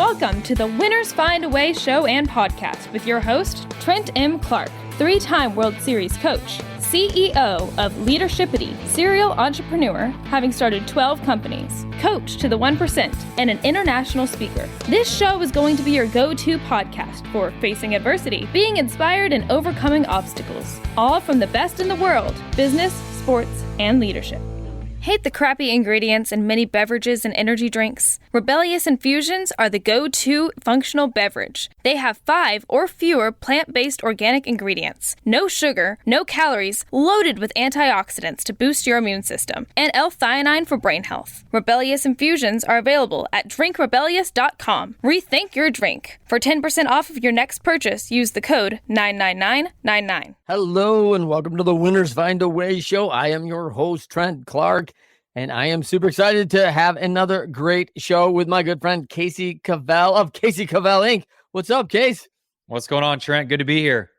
Welcome to the Winners Find a Way show and podcast with your host, Trent M. Clark, three-time World Series coach, CEO of Leadershipity, serial entrepreneur, having started 12 companies, coach to the 1%, and an international speaker. This show is going to be your go-to podcast for facing adversity, being inspired, and overcoming obstacles, all from the best in the world, business, sports, and leadership. Hate the crappy ingredients in many beverages and energy drinks? Rebellious Infusions are the go-to functional beverage. They have 5 or fewer plant-based organic ingredients, no sugar, no calories, loaded with antioxidants to boost your immune system, and L-theanine for brain health. Rebellious Infusions are available at drinkrebellious.com. Rethink your drink. For 10% off of your next purchase, use the code 99999. Hello and welcome to the Winners Find a Way show. I am your host, Trent Clark, and I am super excited to have another great show with my good friend, Casey Cavell of Casey Cavell, Inc. What's up, Case? What's going on, Trent? Good to be here.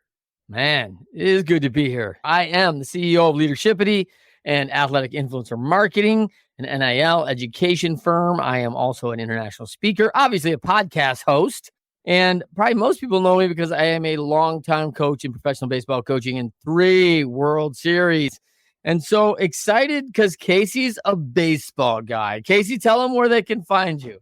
Man, it is good to be here. I am the CEO of Leadershipity and Athletic Influencer Marketing, an NIL education firm. I am also an international speaker, obviously a podcast host. And probably most people know me because I am a longtime coach in professional baseball coaching in 3 World Series. And so excited because Casey's a baseball guy. Casey, tell them where they can find you.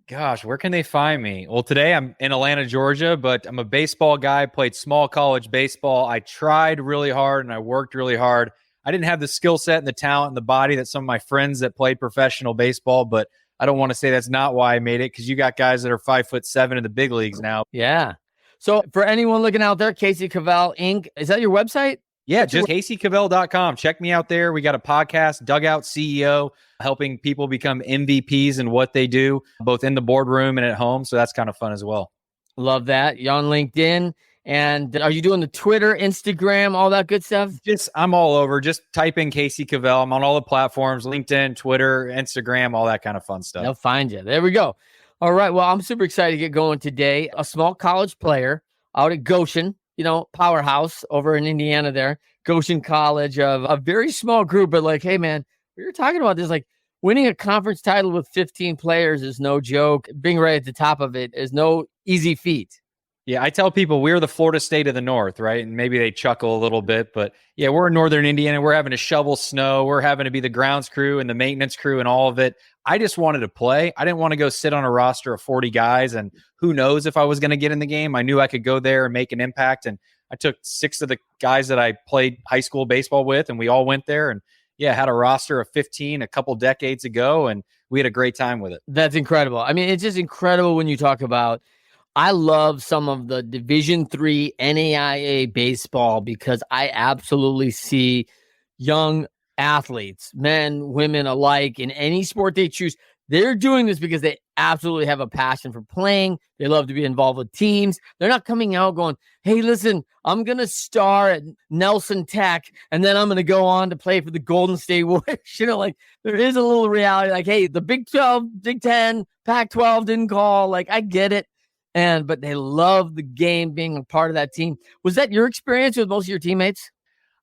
Gosh, where can they find me? Well, today I'm in Atlanta, Georgia, but I'm a baseball guy, played small college baseball. I tried really hard and I worked really hard. I didn't have the skill set and the talent and the body that some of my friends that played professional baseball, but I don't want to say that's not why I made it, because you got guys that are 5'7" in the big leagues now. Yeah. So for anyone looking out there, Casey Cavell Inc. Is that your website? Yeah, just CaseyCavell.com. Check me out there. We got a podcast, Dugout CEO, helping people become MVPs in what they do, both in the boardroom and at home. So that's kind of fun as well. Love that. You're on LinkedIn. And are you doing the Twitter, Instagram, all that good stuff? I'm all over. Just type in Casey Cavell. I'm on all the platforms, LinkedIn, Twitter, Instagram, all that kind of fun stuff. They'll find you. There we go. All right. Well, I'm super excited to get going today. A small college player out at Goshen, powerhouse over in Indiana there, Goshen College, of a very small group, but like, hey, man, we were talking about this, like winning a conference title with 15 players is no joke. Being right at the top of it is no easy feat. Yeah, I tell people we're the Florida State of the North, right? And maybe they chuckle a little bit, but yeah, we're in northern Indiana. We're having to shovel snow. We're having to be the grounds crew and the maintenance crew and all of it. I just wanted to play. I didn't want to go sit on a roster of 40 guys, and who knows if I was going to get in the game. I knew I could go there and make an impact, and I took 6 of the guys that I played high school baseball with, and we all went there, and yeah, had a roster of 15 a couple decades ago, and we had a great time with it. That's incredible. I mean, it's just incredible when you talk about, I love some of the Division III NAIA baseball because I absolutely see young athletes, men, women alike, in any sport they choose. They're doing this because they absolutely have a passion for playing. They love to be involved with teams. They're not coming out going, hey, listen, I'm going to star at Nelson Tech, and then I'm going to go on to play for the Golden State Warriors. There is a little reality like, hey, the Big 12, Big 10, Pac-12 didn't call. Like, I get it. But they love the game, being a part of that team. Was that your experience with most of your teammates?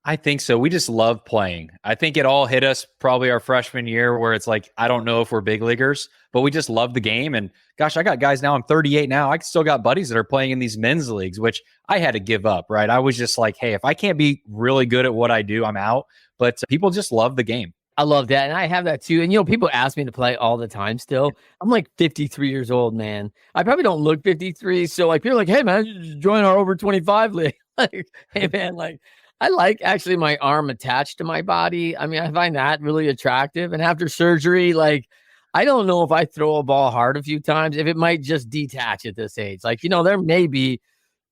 I think so. We just love playing. I think it all hit us probably our freshman year where it's like, I don't know if we're big leaguers, but we just love the game. And gosh, I got guys now, I'm 38 now. I still got buddies that are playing in these men's leagues, which I had to give up, right? I was just like, hey, if I can't be really good at what I do, I'm out. But people just love the game. I love that. And I have that too. And, people ask me to play all the time still. I'm like 53 years old, man. I probably don't look 53. So like, people are like, hey, man, just join our over 25 league. Like, hey, man, like, I like actually my arm attached to my body. I mean, I find that really attractive. And after surgery, like, I don't know if I throw a ball hard a few times, if it might just detach at this age. Like, there may be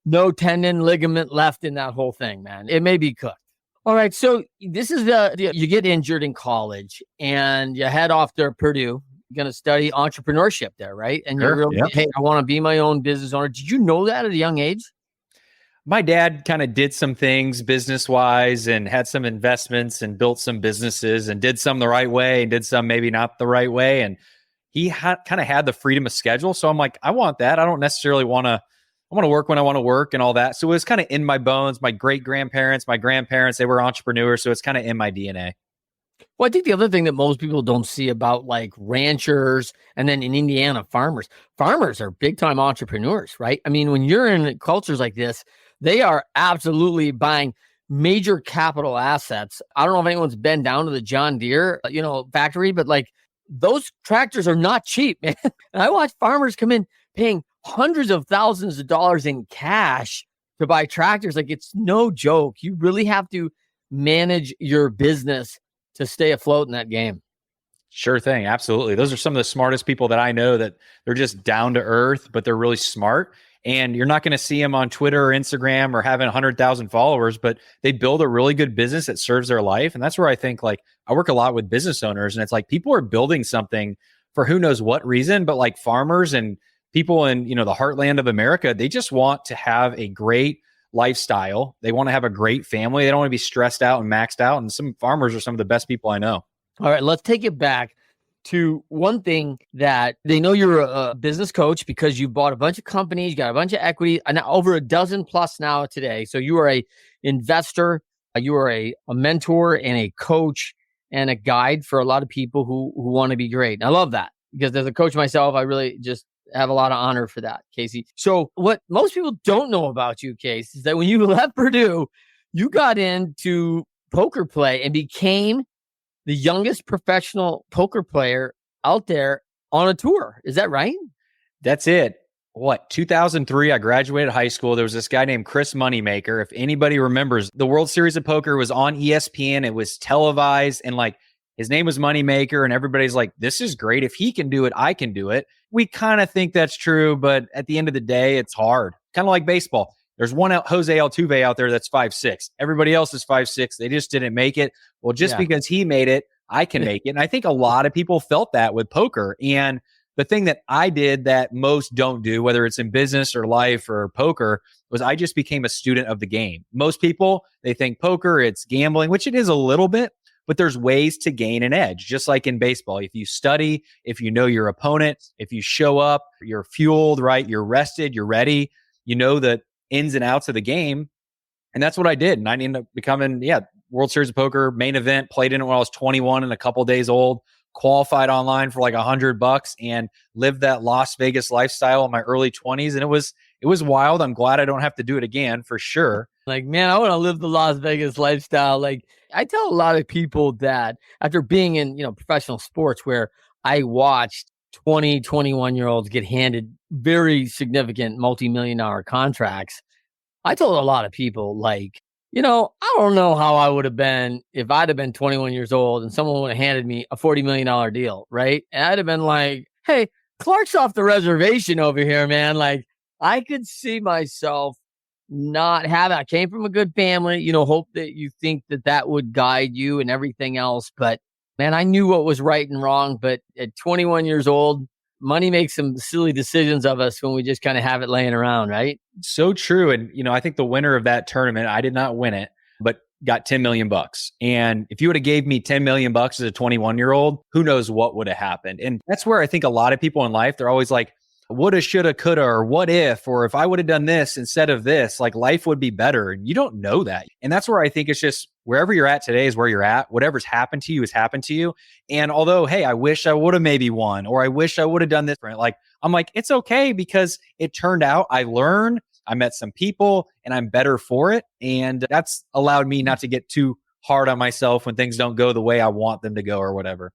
no tendon, ligament left in that whole thing, man. It may be cooked. All right. So this is you get injured in college and you head off to Purdue. You're going to study entrepreneurship there, right? And Sure, you're really, yep. Hey, I want to be my own business owner. Did you know that at a young age? My dad kind of did some things business-wise and had some investments and built some businesses and did some the right way and did some maybe not the right way. And he kind of had the freedom of schedule. So I'm like, I want that. I don't necessarily want to work when I want to work and all that. So it was kind of in my bones. My great-grandparents, my grandparents, they were entrepreneurs. So it's kind of in my DNA. Well, I think the other thing that most people don't see about like ranchers and then in Indiana, farmers are big time entrepreneurs, right? I mean, when you're in cultures like this, they are absolutely buying major capital assets. I don't know if anyone's been down to the John Deere, factory, but like those tractors are not cheap, man. And I watch farmers come in paying hundreds of thousands of dollars in cash to buy tractors. Like it's no joke. You really have to manage your business to stay afloat in that game. Sure thing. Absolutely. Those are some of the smartest people that I know, that they're just down to earth, but they're really smart. And you're not going to see them on Twitter or Instagram or having 100,000 followers, but they build a really good business that serves their life. And that's where I think, like, I work a lot with business owners, and it's like people are building something for who knows what reason, but like farmers and people in, the heartland of America, they just want to have a great lifestyle. They want to have a great family. They don't want to be stressed out and maxed out. And some farmers are some of the best people I know. All right, let's take it back to one thing that they know you're a business coach because you bought a bunch of companies, you got a bunch of equity, and over a dozen plus now today. So you are a investor, you are a mentor and a coach and a guide for a lot of people who want to be great. And I love that because as a coach myself, I really just have a lot of honor for that, Casey. So what most people don't know about you, Case, is that when you left Purdue, you got into poker play and became the youngest professional poker player out there on a tour. Is that right? That's it. 2003, I graduated high school. There was this guy named Chris Moneymaker. If anybody remembers, the World Series of Poker was on ESPN. It was televised, and like his name was Moneymaker, and everybody's like, this is great. If he can do it, I can do it. We kind of think that's true, but at the end of the day, it's hard. Kind of like baseball. There's one Jose Altuve out there that's 5'6". Everybody else is 5'6". They just didn't make it. Well, just because he made it, I can make it. And I think a lot of people felt that with poker. And the thing that I did that most don't do, whether it's in business or life or poker, was I just became a student of the game. Most people, they think poker, it's gambling, which it is a little bit, but there's ways to gain an edge, just like in baseball. If you study, if you know your opponent, if you show up, you're fueled, right? You're rested, you're ready, you know the ins and outs of the game. And that's what I did. And I ended up becoming, World Series of Poker, main event, played in it when I was 21 and a couple days old, qualified online for like $100 and lived that Las Vegas lifestyle in my early 20s. And it was wild. I'm glad I don't have to do it again for sure. Like, man, I want to live the Las Vegas lifestyle. Like, I tell a lot of people that after being in, professional sports where I watched 20, 21-year-olds get handed very significant multi-million-dollar contracts, I told a lot of people, like, I don't know how I would have been if I'd have been 21 years old and someone would have handed me a $40 million deal, right? And I'd have been like, hey, Clark's off the reservation over here, man. Like, I could see myself not having, I came from a good family, hope that you think that would guide you and everything else. But man, I knew what was right and wrong. But at 21 years old, money makes some silly decisions of us when we just kind of have it laying around, right? So true. And, I think the winner of that tournament, I did not win it, but got $10 million. And if you would have gave me $10 million as a 21-year-old, who knows what would have happened? And that's where I think a lot of people in life, they're always like, woulda, shoulda, coulda, or what if, or if I would have done this instead of this, like life would be better. And you don't know that. And that's where I think it's just wherever you're at today is where you're at. Whatever's happened to you has happened to you. And although, hey, I wish I would have maybe won, or I wish I would have done this, like, I'm like, it's okay because it turned out, I learned, I met some people, and I'm better for it. And that's allowed me not to get too hard on myself when things don't go the way I want them to go or whatever.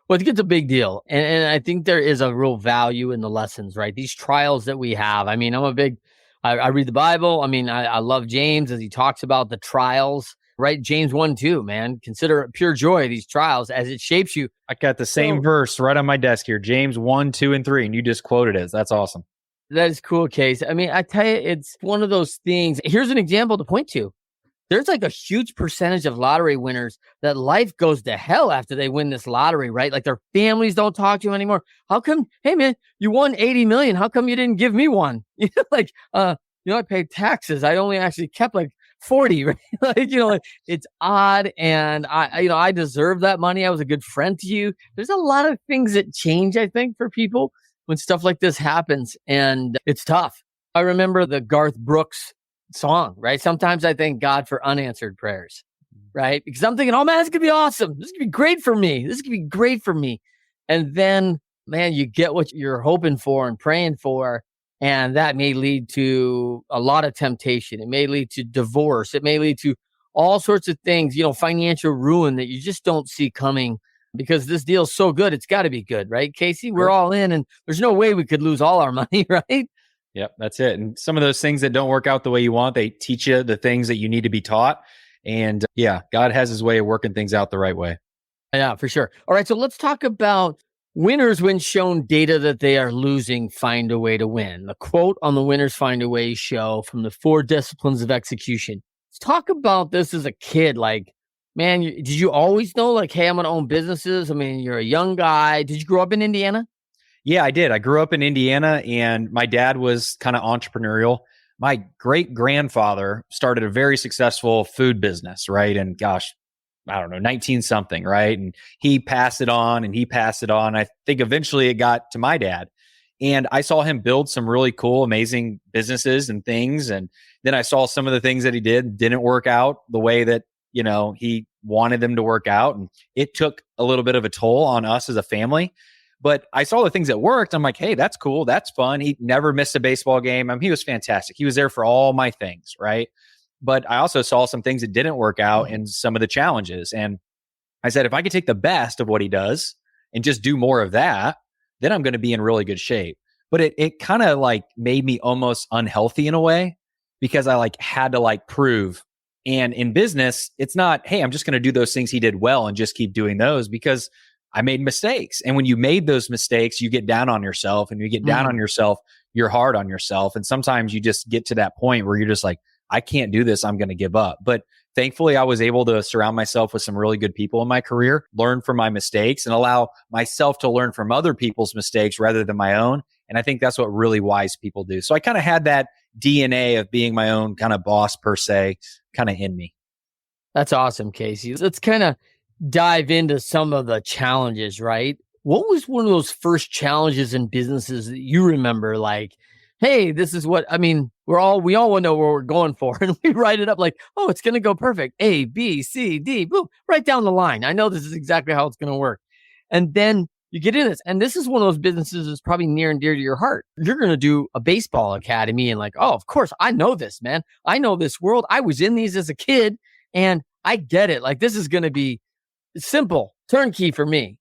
Well, I think it's a big deal. And I think there is a real value in the lessons, right? These trials that we have. I mean, I read the Bible. I mean, I love James as he talks about the trials, right? James 1:2, man. Consider it pure joy, these trials, as it shapes you. I got the same verse right on my desk here. James 1, 2, and 3. And you just quoted it. That's awesome. That is cool, Case. I mean, I tell you, it's one of those things. Here's an example to point to. There's like a huge percentage of lottery winners that life goes to hell after they win this lottery, right? Like their families don't talk to them anymore. How come, hey man, you won 80 million. How come you didn't give me one? Like, I paid taxes. I only actually kept like 40, right? Like, it's odd. And I deserve that money. I was a good friend to you. There's a lot of things that change, I think, for people when stuff like this happens, and it's tough. I remember the Garth Brooks song, right? Sometimes I thank God for unanswered prayers. right? Because I'm thinking, oh man, this is gonna be awesome. This is gonna be great for me. This is gonna be great for me. And then, man, you get what you're hoping for and praying for. And that may lead to a lot of temptation. It may lead to divorce. It may lead to all sorts of things, financial ruin that you just don't see coming because this deal's so good. It's got to be good, right, Casey? We're all in and there's no way we could lose all our money, right? Yep, that's it. And some of those things that don't work out the way you want, they teach you the things that you need to be taught. And yeah, God has his way of working things out the right way. Yeah, for sure. All right, so let's talk about winners when shown data that they are losing find a way to win. The quote on the Winners Find a Way show from the 4 Disciplines of Execution. Let's talk about this as a kid. Like, man, did you always know, like, hey, I'm going to own businesses? I mean, you're a young guy. Did you grow up in Indiana? Yeah, I did. I grew up in Indiana and my dad was kind of entrepreneurial. My great grandfather started a very successful food business, right? And gosh, I don't know, 19 something, right? And he passed it on and he passed it on. I think eventually it got to my dad. And I saw him build some really cool, amazing businesses and things. And then I saw some of the things that he didn't work out the way that, he wanted them to work out. And it took a little bit of a toll on us as a family. But I saw the things that worked. I'm like, hey, that's cool. That's fun. He never missed a baseball game. I mean, he was fantastic. He was there for all my things, right? But I also saw some things that didn't work out and some of the challenges. And I said, if I could take the best of what he does and just do more of that, then I'm going to be in really good shape. But it kind of like made me almost unhealthy in a way because I like had to like prove. And in business, it's not, hey, I'm just going to do those things he did well and just keep doing those because I made mistakes. And when you made those mistakes, you get down on yourself, and you get down on yourself, you're hard on yourself. And sometimes you just get to that point where you're just like, I can't do this. I'm going to give up. But thankfully, I was able to surround myself with some really good people in my career, learn from my mistakes, and allow myself to learn from other people's mistakes rather than my own. And I think that's what really wise people do. So I kind of had that DNA of being my own kind of boss per se, kind of in me. That's awesome, Casey. Let's kind of dive into some of the challenges, right? What was one of those first challenges in businesses that you remember? Like, hey, this is what, I mean, we all want to know where we're going for. And we write it up like, oh, it's going to go perfect. A, B, C, D, boom, right down the line. I know this is exactly how it's going to work. And then you get in this. And this is one of those businesses that's probably near and dear to your heart. You're going to do a baseball academy and like, oh, of course, I know this, man. I know this world. I was in these as a kid and I get it. Like, this is going to be simple, turnkey for me.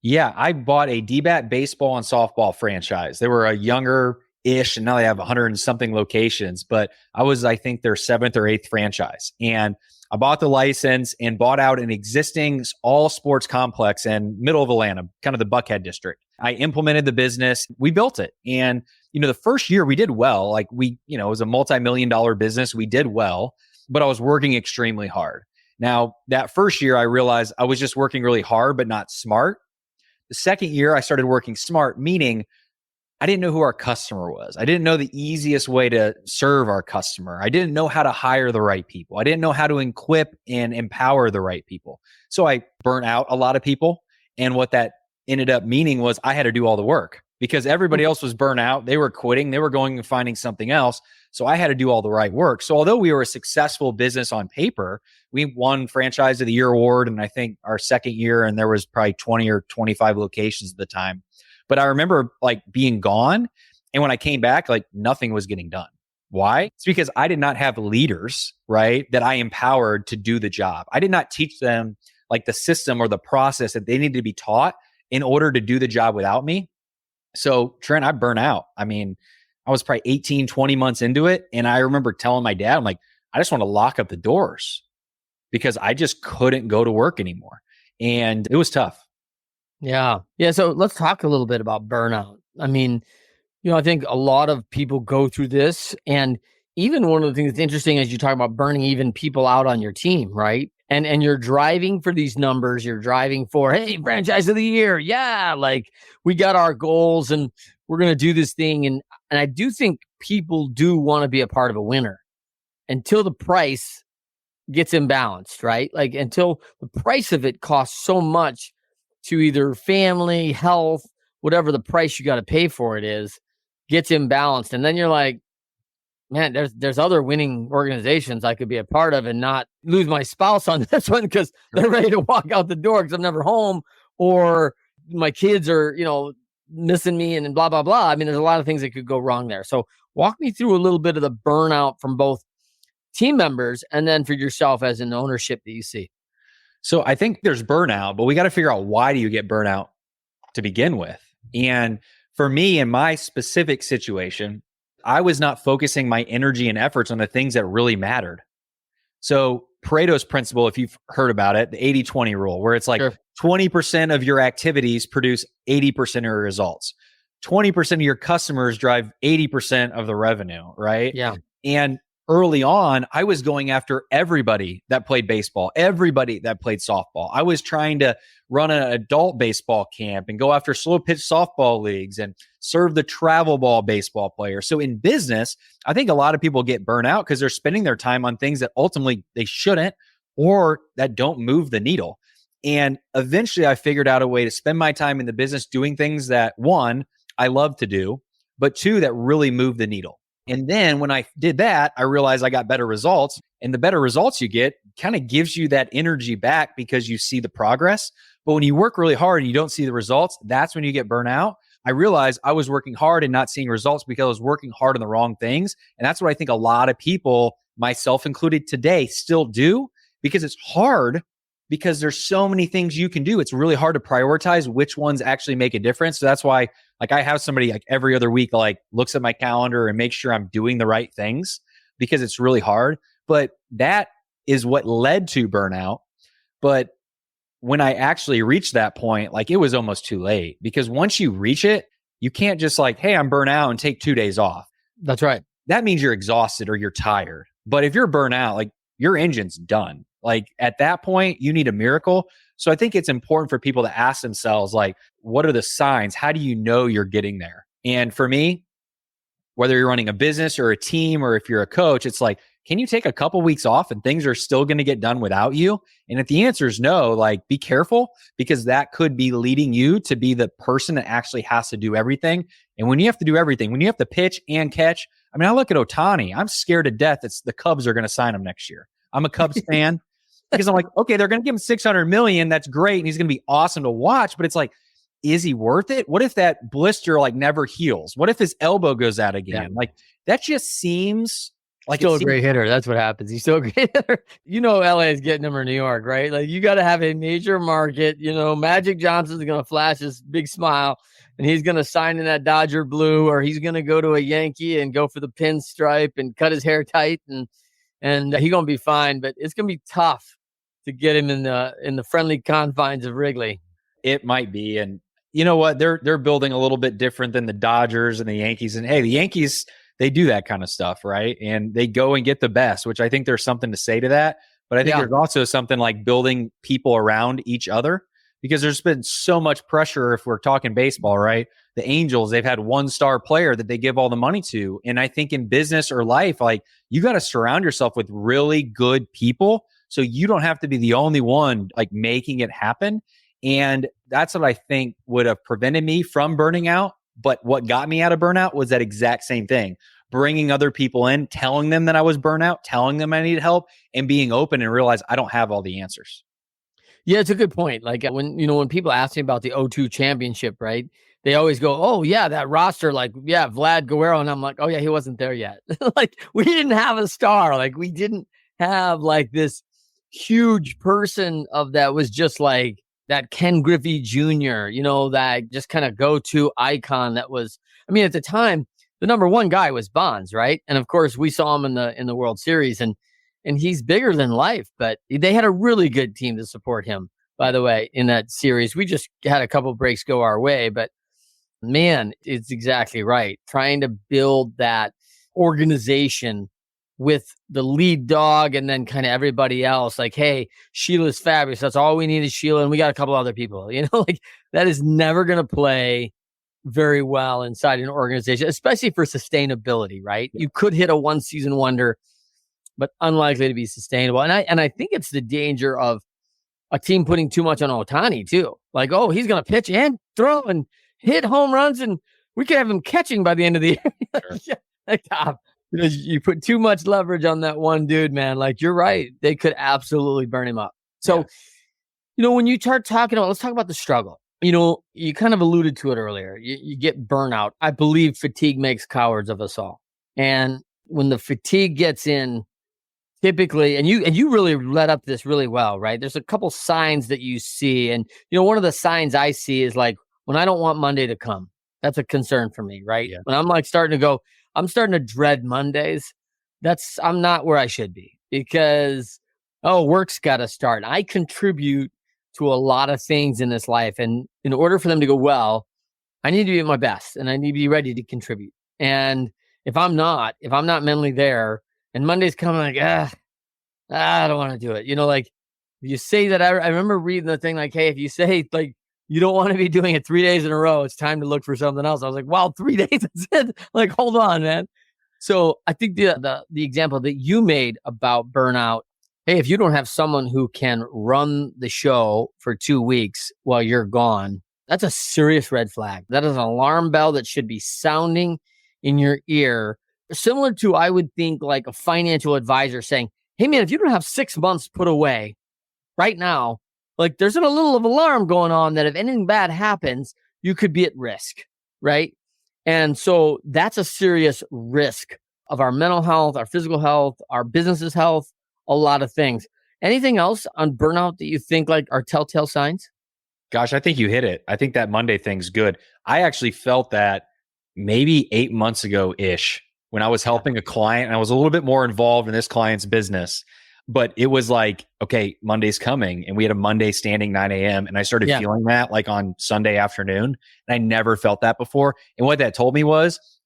Yeah, I bought a DBAT baseball and softball franchise. They were a younger-ish, and now they have 100 and something locations. But I was, I think, their 7th or 8th franchise. And I bought the license and bought out an existing all sports complex in middle of Atlanta, kind of the Buckhead district. I implemented the business. We built it. And, the first year we did well. Like it was a multi-million-dollar business. We did well, but I was working extremely hard. Now, that first year, I realized I was just working really hard, but not smart. The second year, I started working smart, meaning I didn't know who our customer was. I didn't know the easiest way to serve our customer. I didn't know how to hire the right people. I didn't know how to equip and empower the right people. So I burnt out a lot of people. And what that ended up meaning was I had to do all the work because everybody else was burnt out. They were quitting. They were going and finding something else. So I had to do all the right work. So although we were a successful business on paper, we won Franchise of the Year award. And I think our second year, and there was probably 20 or 25 locations at the time. But I remember like being gone. And when I came back, like nothing was getting done. Why? It's because I did not have leaders, right, that I empowered to do the job. I did not teach them like the system or the process that they needed to be taught in order to do the job without me. So Trent, I burnt out. I mean, I was probably 18, 20 months into it. And I remember telling my dad, I'm like, I just want to lock up the doors because I just couldn't go to work anymore. And it was tough. Yeah. Yeah. So let's talk a little bit about burnout. I mean, I think a lot of people go through this. And even one of the things that's interesting is you talk about burning even people out on your team, right? And you're driving for these numbers. You're driving for, hey, franchise of the year. Yeah. Like we got our goals and we're going to do this thing. And I do think people do want to be a part of a winner until the price gets imbalanced, right? Like until the price of it costs so much to either family, health, whatever the price you got to pay for it is, gets imbalanced. And then you're like, man, there's other winning organizations I could be a part of and not lose my spouse on this one because they're ready to walk out the door because I'm never home, or my kids are, missing me and blah, blah, blah. I mean, there's a lot of things that could go wrong there. So walk me through a little bit of the burnout from both team members and then for yourself as an ownership that you see. So I think there's burnout, but we got to figure out, why do you get burnout to begin with? And for me, in my specific situation, I was not focusing my energy and efforts on the things that really mattered. So Pareto's principle, if you've heard about it, the 80-20 rule, where it's like 20% of your activities produce 80% of your results. 20% of your customers drive 80% of the revenue, right? Yeah. And early on, I was going after everybody that played baseball, everybody that played softball. I was trying to run an adult baseball camp and go after slow pitch softball leagues and serve the travel ball baseball player. So in business, I think a lot of people get burnt out because they're spending their time on things that ultimately they shouldn't, or that don't move the needle. And eventually I figured out a way to spend my time in the business doing things that, one, I love to do, but two, that really move the needle. And then when I did that, I realized I got better results, and the better results you get kind of gives you that energy back because you see the progress. But when you work really hard and you don't see the results, that's when you get burnt out. I realized I was working hard and not seeing results because I was working hard on the wrong things. And that's what I think a lot of people, myself included today, still do, because it's hard, because there's so many things you can do. It's really hard to prioritize which ones actually make a difference. So that's why, like, I have somebody like every other week, like, looks at my calendar and makes sure I'm doing the right things, because it's really hard. But that is what led to burnout. But when I actually reached that point, like, it was almost too late, because once you reach it, you can't just like, hey, I'm burnt out and take 2 days off. That's right. That means you're exhausted or you're tired. But if you're burnt out, like, your engine's done. Like, at that point, you need a miracle. So I think it's important for people to ask themselves, like, what are the signs? How do you know you're getting there? And for me, whether you're running a business or a team, or if you're a coach, it's like, can you take a couple weeks off and things are still going to get done without you? And if the answer is no, like, be careful, because that could be leading you to be the person that actually has to do everything. And when you have to do everything, when you have to pitch and catch, I mean, I look at Ohtani, I'm scared to death that the Cubs are going to sign him next year. I'm a Cubs fan because I'm like, okay, they're going to give him $600 million. That's great. And he's going to be awesome to watch. But it's like, is he worth it? What if that blister like never heals? What if his elbow goes out again? Yeah. Like, that just seems like still a great hitter. That's what happens. He's still a great hitter. LA is getting him, or New York, right? Like, you got to have a major market. Magic Johnson's going to flash his big smile, and he's going to sign in that Dodger blue, or he's going to go to a Yankee and go for the pinstripe and cut his hair tight, and he's going to be fine. But it's going to be tough to get him in the friendly confines of Wrigley. It might be. And you know what? They're building a little bit different than the Dodgers and the Yankees. And hey, the Yankees, they do that kind of stuff, right? And they go and get the best, which I think there's something to say to that. But I think there's also something like building people around each other, because there's been so much pressure. If we're talking baseball, right? The Angels, they've had one star player that they give all the money to. And I think in business or life, like, you got to surround yourself with really good people, so you don't have to be the only one like making it happen. And that's what I think would have prevented me from burning out. But what got me out of burnout was that exact same thing. Bringing other people in, telling them that I was burnt out, telling them I needed help, and being open and realize I don't have all the answers. Yeah, it's a good point. Like, when people ask me about the 0-2 championship, right? They always go, oh yeah, that roster, like, yeah, Vlad Guerrero. And I'm like, oh yeah, he wasn't there yet. Like, we didn't have a star. Like, we didn't have like this huge person of that was just like that Ken Griffey Jr., that just kind of go-to icon that was, I mean, at the time, the number one guy was Bonds, right? And of course, we saw him in the World Series, and he's bigger than life, but they had a really good team to support him, by the way, in that series. We just had a couple breaks go our way, but man, it's exactly right. Trying to build that organization with the lead dog and then kind of everybody else, like, hey, Sheila's fabulous. That's all we need is Sheila. And we got a couple other people, like, that is never going to play very well inside an organization, especially for sustainability, right? You could hit a one season wonder, but unlikely to be sustainable. And I think it's the danger of a team putting too much on Ohtani too. Like, oh, he's going to pitch and throw and hit home runs, and we could have him catching by the end of the year. Sure. Yeah. You put too much leverage on that one dude, man. Like, you're right. They could absolutely burn him up. So, when you start talking about, let's talk about the struggle. You kind of alluded to it earlier. You get burnout. I believe fatigue makes cowards of us all. And when the fatigue gets in, typically, and you really led up this really well, right? There's a couple signs that you see. And, one of the signs I see is like when I don't want Monday to come. That's a concern for me, right? Yeah. When I'm like I'm starting to dread Mondays. I'm not where I should be because, work's got to start. I contribute to a lot of things in this life. And in order for them to go well, I need to be at my best and I need to be ready to contribute. And if I'm not mentally there and Monday's coming, like, I don't want to do it. Like you say that, I remember reading the thing like, hey, if you say like, you don't want to be doing it 3 days in a row, it's time to look for something else. I was like, wow, 3 days, that's it. Like, hold on, man. So I think the example that you made about burnout, hey, if you don't have someone who can run the show for 2 weeks while you're gone, that's a serious red flag. That is an alarm bell that should be sounding in your ear. Similar to, I would think, like a financial advisor saying, hey, man, if you don't have 6 months put away right now, like there's a little of alarm going on that if anything bad happens, you could be at risk, right? And so that's a serious risk of our mental health, our physical health, our business's health, a lot of things. Anything else on burnout that you think like are telltale signs? Gosh, I think you hit it. I think that Monday thing's good. I actually felt that maybe 8 months ago-ish when I was helping a client and I was a little bit more involved in this client's business. But it was like, okay, Monday's coming. And we had a Monday standing 9 a.m. And I started feeling that like on Sunday afternoon. And I never felt that before. And what that told me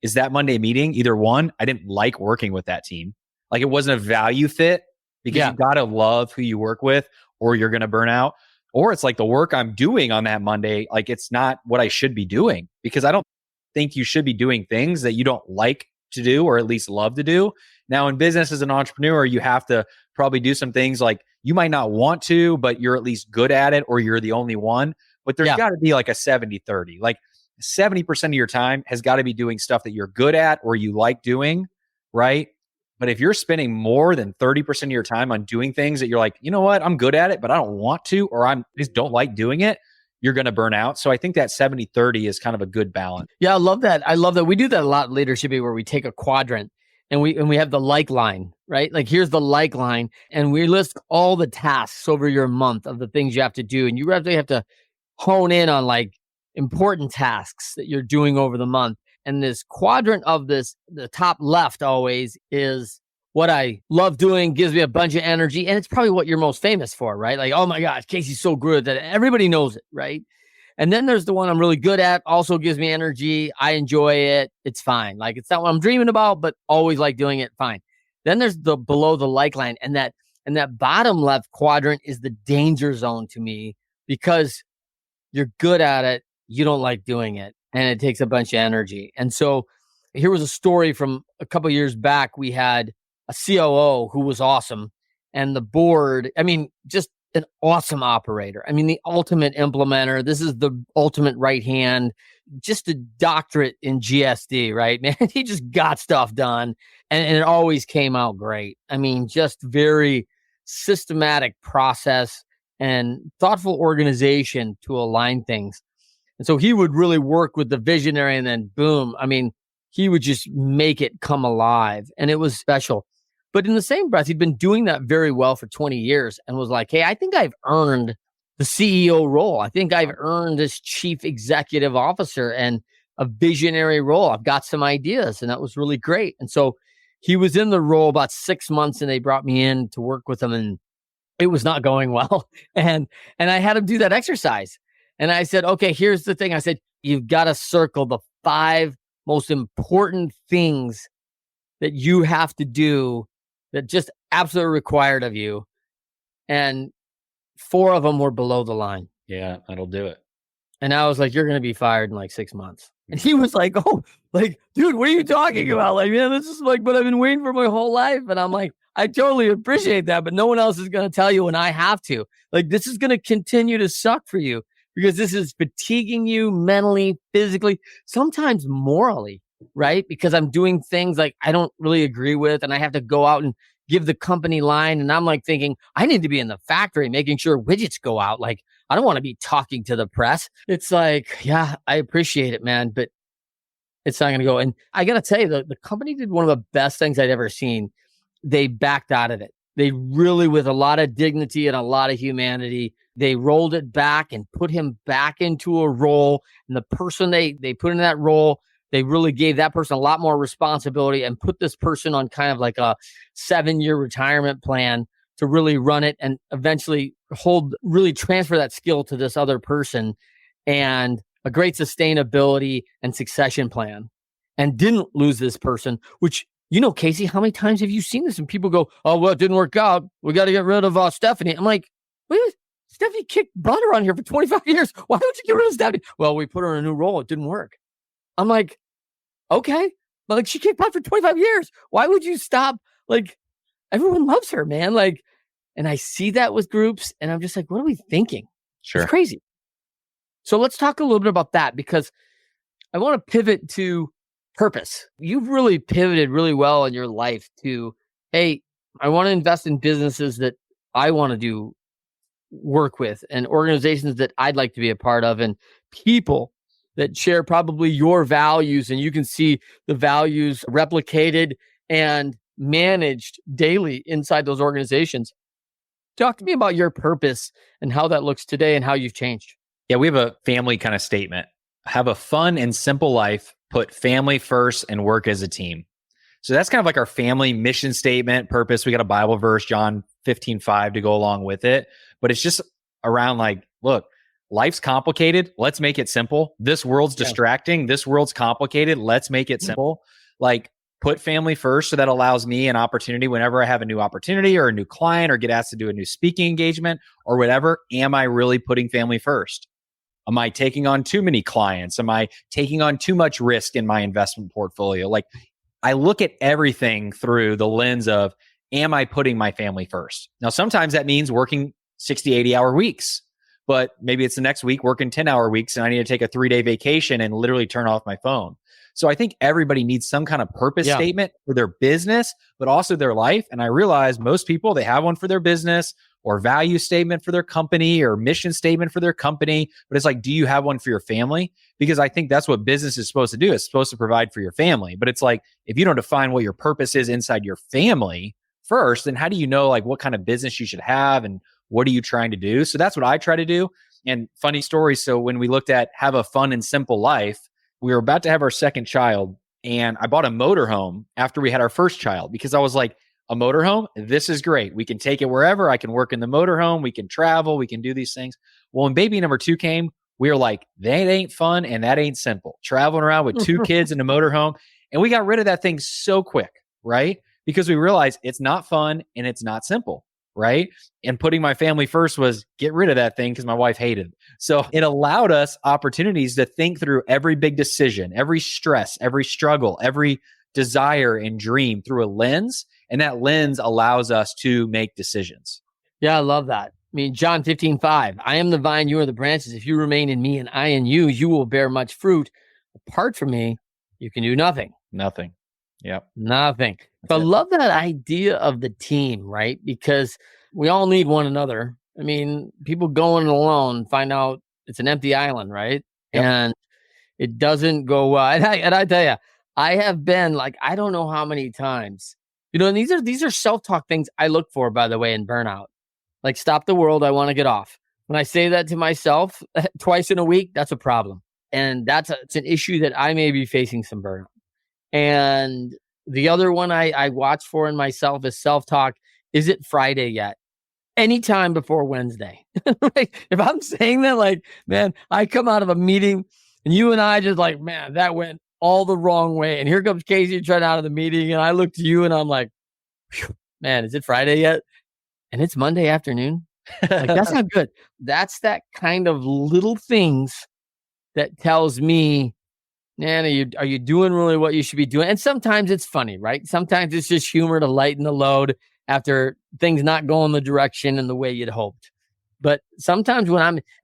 is that Monday meeting, either one, I didn't like working with that team. Like it wasn't a value fit because you got to love who you work with or you're going to burn out. Or it's like the work I'm doing on that Monday, like it's not what I should be doing because I don't think you should be doing things that you don't like to do or at least love to do. Now in business as an entrepreneur, you have to probably do some things like you might not want to, but you're at least good at it or you're the only one. But there's got to be like a 70-30. Like 70% of your time has got to be doing stuff that you're good at or you like doing, right? But if you're spending more than 30% of your time on doing things that you're like, you know what, I'm good at it, but I don't want to, or I just don't like doing it, you're going to burn out. So I think that 70-30 is kind of a good balance. Yeah, I love that. I love that. We do that a lot in leadership where we take a quadrant and we have the like line, right? Like here's the like line and we list all the tasks over your month of the things you have to do. And you really have to hone in on like important tasks that you're doing over the month. And this quadrant of this, the top left always is what I love doing, gives me a bunch of energy. And it's probably what you're most famous for, right? Like, oh my gosh, Casey's so good that everybody knows it, right? And then there's the one I'm really good at, also gives me energy. I enjoy it. It's fine. Like it's not what I'm dreaming about, but always like doing it. Fine. Then there's the below the like line. And that bottom left quadrant is the danger zone to me because you're good at it. You don't like doing it. And it takes a bunch of energy. And so here was a story from a couple of years back. We had a COO who was awesome. And the board, I mean, just an awesome operator. I mean, the ultimate implementer. This is the ultimate right hand, just a doctorate in GSD, right? Man, he just got stuff done and it always came out great. I mean, just very systematic process and thoughtful organization to align things. And so he would really work with the visionary and then boom, I mean, he would just make it come alive and it was special. But in the same breath, he'd been doing that very well for 20 years and was like, hey, I think I've earned the CEO role. I think I've earned this chief executive officer and a visionary role. I've got some ideas and that was really great. And so he was in the role about 6 months and they brought me in to work with him and it was not going well. And I had him do that exercise. And I said, okay, here's the thing. I said, you've got to circle the 5 most important things that you have to do that just absolutely required of you. And 4 of them were below the line. Yeah, that'll do it. And I was like, you're going to be fired in like 6 months. And he was like, oh, like, dude, what are you talking about? Like, man, this is like what I've been waiting for my whole life. And I'm like, I totally appreciate that, but no one else is going to tell you when I have to. Like, this is going to continue to suck for you because this is fatiguing you mentally, physically, sometimes morally, right? Because I'm doing things like I don't really agree with, and I have to go out and give the company line. And I'm like thinking, I need to be in the factory making sure widgets go out. Like, I don't want to be talking to the press. It's like, yeah, I appreciate it, man, but it's not going to go. And I got to tell you, the company did one of the best things I'd ever seen. They backed out of it. They really, with a lot of dignity and a lot of humanity, they rolled it back and put him back into a role. And the person they put in that role, they really gave that person a lot more responsibility and put this person on kind of like a 7-year retirement plan to really run it and eventually really transfer that skill to this other person, and a great sustainability and succession plan, and didn't lose this person, which, Casey, how many times have you seen this? And people go, oh, well, it didn't work out. We got to get rid of Stephanie. I'm like, wait, Stephanie kicked butt around here for 25 years. Why don't you get rid of Stephanie? Well, we put her in a new role. It didn't work. I'm like, okay, but like, she kicked butt for 25 years. Why would you stop? Like, everyone loves her, man. Like, and I see that with groups, and I'm just like, what are we thinking? Sure. It's crazy. So let's talk a little bit about that, because I want to pivot to purpose. You've really pivoted really well in your life to, hey, I want to invest in businesses that I want to do work with, and organizations that I'd like to be a part of, and people that share probably your values, and you can see the values replicated and managed daily inside those organizations. Talk to me about your purpose and how that looks today and how you've changed. Yeah, we have a family kind of statement. Have a fun and simple life, put family first, and work as a team. So that's kind of like our family mission statement, purpose. We got a Bible verse, John 15:5, to go along with it. But it's just around like, look, life's complicated. Let's make it simple. This world's distracting. This world's complicated. Let's make it simple. Like, put family first. So that allows me an opportunity whenever I have a new opportunity or a new client or get asked to do a new speaking engagement or whatever. Am I really putting family first? Am I taking on too many clients? Am I taking on too much risk in my investment portfolio? Like, I look at everything through the lens of, am I putting my family first? Now, sometimes that means working 60, 80-hour weeks, but maybe it's the next week working 10-hour weeks and I need to take a 3-day vacation and literally turn off my phone. So I think everybody needs some kind of purpose statement for their business, but also their life. And I realize most people, they have one for their business or value statement for their company or mission statement for their company. But it's like, do you have one for your family? Because I think that's what business is supposed to do. It's supposed to provide for your family. But it's like, if you don't define what your purpose is inside your family first, then how do you know like what kind of business you should have and what are you trying to do? So that's what I try to do. And funny story. So when we looked at have a fun and simple life, we were about to have our second child, and I bought a motorhome after we had our first child because I was like, a motorhome, this is great. We can take it wherever. I can work in the motorhome. We can travel. We can do these things. Well, when baby number 2 came, we were like, that ain't fun and that ain't simple. Traveling around with 2 kids in a motorhome. And we got rid of that thing so quick, right? Because we realized it's not fun and it's not simple, right? And putting my family first was get rid of that thing because my wife hated it. So it allowed us opportunities to think through every big decision, every stress, every struggle, every desire and dream through a lens. And that lens allows us to make decisions. Yeah, I love that. I mean, John 15:5, I am the vine, you are the branches. If you remain in me and I in you, you will bear much fruit. Apart from me, you can do nothing. Nothing. Yep. Nothing. But I love that idea of the team, right? Because we all need one another. I mean, people going alone find out it's an empty island, right? Yep. And it doesn't go well. And I tell you, I have been like, I don't know how many times, and these are self-talk things I look for, by the way, in burnout. Like, stop the world, I want to get off. When I say that to myself twice in a week, that's a problem. And it's an issue that I may be facing some burnout. And the other one I watch for in myself is self-talk. Is it Friday yet? Anytime before Wednesday. Like, if I'm saying that, like, man, I come out of a meeting and you and I just like, man, that went all the wrong way. And here comes Casey trying out of the meeting. And I look to you and I'm like, man, is it Friday yet? And it's Monday afternoon. Like, that's not good. That's that kind of little things that tells me, man, are you doing really what you should be doing? And sometimes it's funny, right? Sometimes it's just humor to lighten the load after things not going the direction and the way you'd hoped. But sometimes